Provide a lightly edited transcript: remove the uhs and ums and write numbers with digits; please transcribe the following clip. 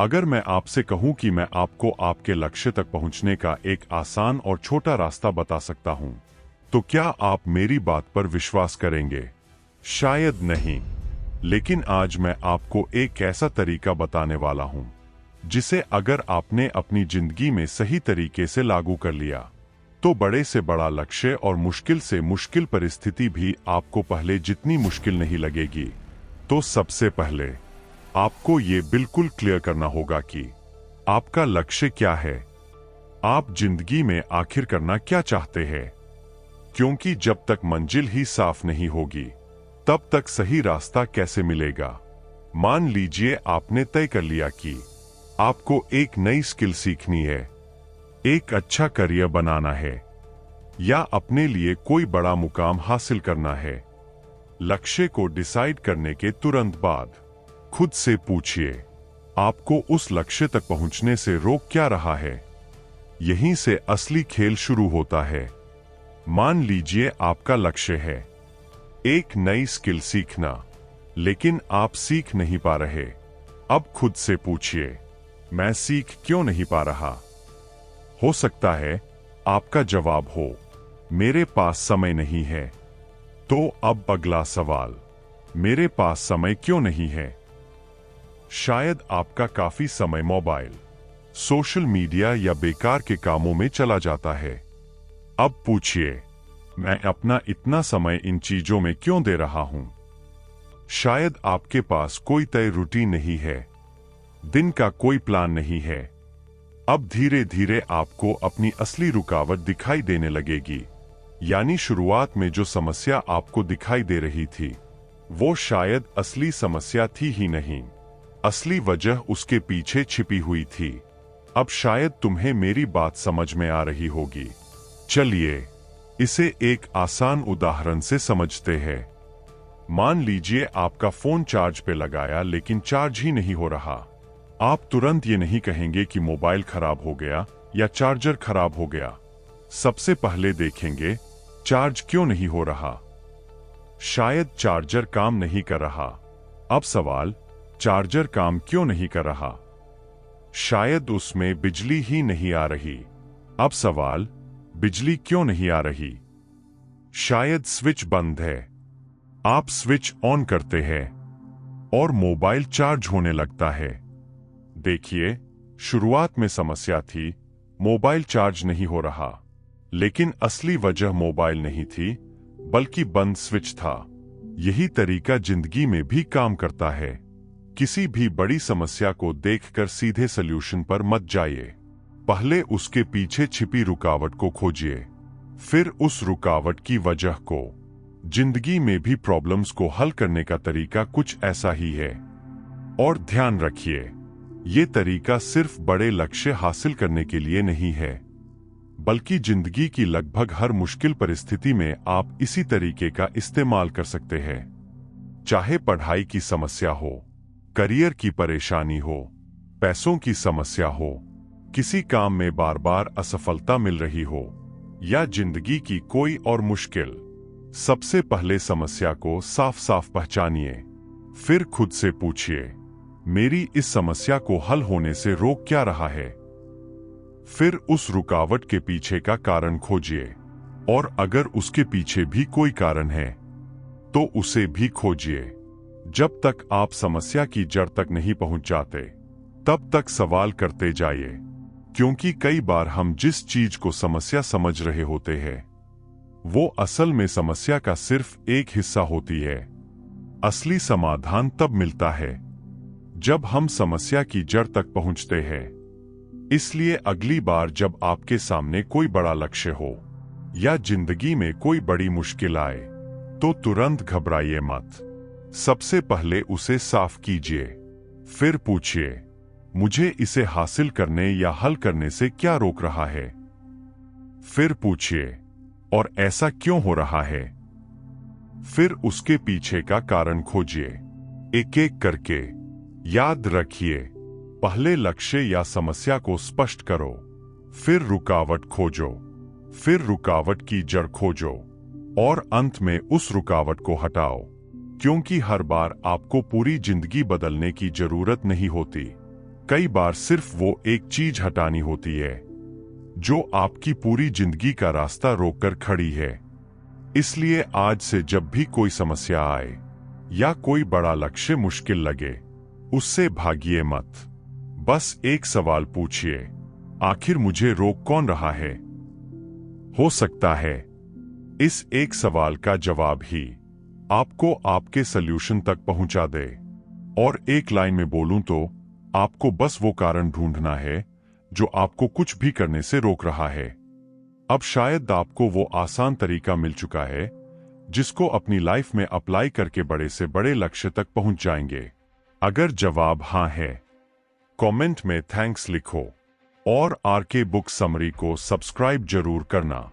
अगर मैं आपसे कहूं कि मैं आपको आपके लक्ष्य तक पहुंचने का एक आसान और छोटा रास्ता बता सकता हूं, तो क्या आप मेरी बात पर विश्वास करेंगे? शायद नहीं। लेकिन आज मैं आपको एक ऐसा तरीका बताने वाला हूं जिसे अगर आपने अपनी जिंदगी में सही तरीके से लागू कर लिया, तो बड़े से बड़ा लक्ष्य और मुश्किल से मुश्किल परिस्थिति भी आपको पहले जितनी मुश्किल नहीं लगेगी। तो सबसे पहले आपको ये बिल्कुल क्लियर करना होगा कि आपका लक्ष्य क्या है। आप जिंदगी में आखिर करना क्या चाहते हैं? क्योंकि जब तक मंजिल ही साफ नहीं होगी, तब तक सही रास्ता कैसे मिलेगा? मान लीजिए आपने तय कर लिया कि आपको एक नई स्किल सीखनी है, एक अच्छा करियर बनाना है, या अपने लिए कोई बड़ा मुकाम हासिल करना है। लक्ष्य को डिसाइड करने के तुरंत बाद खुद से पूछिए, आपको उस लक्ष्य तक पहुंचने से रोक क्या रहा है? यहीं से असली खेल शुरू होता है। मान लीजिए आपका लक्ष्य है एक नई स्किल सीखना, लेकिन आप सीख नहीं पा रहे। अब खुद से पूछिए, मैं सीख क्यों नहीं पा रहा? हो सकता है आपका जवाब हो, मेरे पास समय नहीं है। तो अब अगला सवाल, मेरे पास समय क्यों नहीं है? शायद आपका काफी समय मोबाइल, सोशल मीडिया या बेकार के कामों में चला जाता है। अब पूछिए, मैं अपना इतना समय इन चीजों में क्यों दे रहा हूं? शायद आपके पास कोई तय रूटीन नहीं है, दिन का कोई प्लान नहीं है। अब धीरे धीरे आपको अपनी असली रुकावट दिखाई देने लगेगी। यानी शुरुआत में जो समस्या आपको दिखाई दे रही थी, वो शायद असली समस्या थी ही नहीं। असली वजह उसके पीछे छिपी हुई थी। अब शायद तुम्हें मेरी बात समझ में आ रही होगी। चलिए इसे एक आसान उदाहरण से समझते हैं। मान लीजिए आपका फोन चार्ज पे लगाया, लेकिन चार्ज ही नहीं हो रहा। आप तुरंत ये नहीं कहेंगे कि मोबाइल खराब हो गया या चार्जर खराब हो गया। सबसे पहले देखेंगे चार्ज क्यों नहीं हो रहा। शायद चार्जर काम नहीं कर रहा। अब सवाल, चार्जर काम क्यों नहीं कर रहा? शायद उसमें बिजली ही नहीं आ रही। अब सवाल, बिजली क्यों नहीं आ रही? शायद स्विच बंद है। आप स्विच ऑन करते हैं और मोबाइल चार्ज होने लगता है। देखिए, शुरुआत में समस्या थी, मोबाइल चार्ज नहीं हो रहा, लेकिन असली वजह मोबाइल नहीं थी, बल्कि बंद स्विच था। यही तरीका जिंदगी में भी काम करता है। किसी भी बड़ी समस्या को देखकर सीधे सल्यूशन पर मत जाइए। पहले उसके पीछे छिपी रुकावट को खोजिए, फिर उस रुकावट की वजह को। जिंदगी में भी प्रॉब्लम्स को हल करने का तरीका कुछ ऐसा ही है। और ध्यान रखिए, ये तरीका सिर्फ बड़े लक्ष्य हासिल करने के लिए नहीं है, बल्कि जिंदगी की लगभग हर मुश्किल परिस्थिति में आप इसी तरीके का इस्तेमाल कर सकते हैं। चाहे पढ़ाई की समस्या हो, करियर की परेशानी हो, पैसों की समस्या हो, किसी काम में बार बार असफलता मिल रही हो, या जिंदगी की कोई और मुश्किल, सबसे पहले समस्या को साफ साफ पहचानिए। फिर खुद से पूछिए, मेरी इस समस्या को हल होने से रोक क्या रहा है? फिर उस रुकावट के पीछे का कारण खोजिए, और अगर उसके पीछे भी कोई कारण है, तो उसे भी खोजिए। जब तक आप समस्या की जड़ तक नहीं पहुंच जाते, तब तक सवाल करते जाइए, क्योंकि कई बार हम जिस चीज को समस्या समझ रहे होते हैं, वो असल में समस्या का सिर्फ एक हिस्सा होती है। असली समाधान तब मिलता है जब हम समस्या की जड़ तक पहुंचते हैं। इसलिए अगली बार जब आपके सामने कोई बड़ा लक्ष्य हो या जिंदगी में कोई बड़ी मुश्किल आए, तो तुरंत घबराइए मत। सबसे पहले उसे साफ कीजिए। फिर पूछिए, मुझे इसे हासिल करने या हल करने से क्या रोक रहा है? फिर पूछिए, और ऐसा क्यों हो रहा है? फिर उसके पीछे का कारण खोजिए, एक एक करके। याद रखिए, पहले लक्ष्य या समस्या को स्पष्ट करो, फिर रुकावट खोजो, फिर रुकावट की जड़ खोजो, और अंत में उस रुकावट को हटाओ। क्योंकि हर बार आपको पूरी जिंदगी बदलने की जरूरत नहीं होती, कई बार सिर्फ वो एक चीज हटानी होती है जो आपकी पूरी जिंदगी का रास्ता रोककर खड़ी है। इसलिए आज से जब भी कोई समस्या आए या कोई बड़ा लक्ष्य मुश्किल लगे, उससे भागिए मत। बस एक सवाल पूछिए, आखिर मुझे रोक कौन रहा है? हो सकता है इस एक सवाल का जवाब ही आपको आपके सल्यूशन तक पहुंचा दे। और एक लाइन में बोलूं तो आपको बस वो कारण ढूंढना है जो आपको कुछ भी करने से रोक रहा है। अब शायद आपको वो आसान तरीका मिल चुका है जिसको अपनी लाइफ में अप्लाई करके बड़े से बड़े लक्ष्य तक पहुंच जाएंगे। अगर जवाब हाँ है, कमेंट में थैंक्स लिखो और आरके बुक समरी को सब्सक्राइब जरूर करना।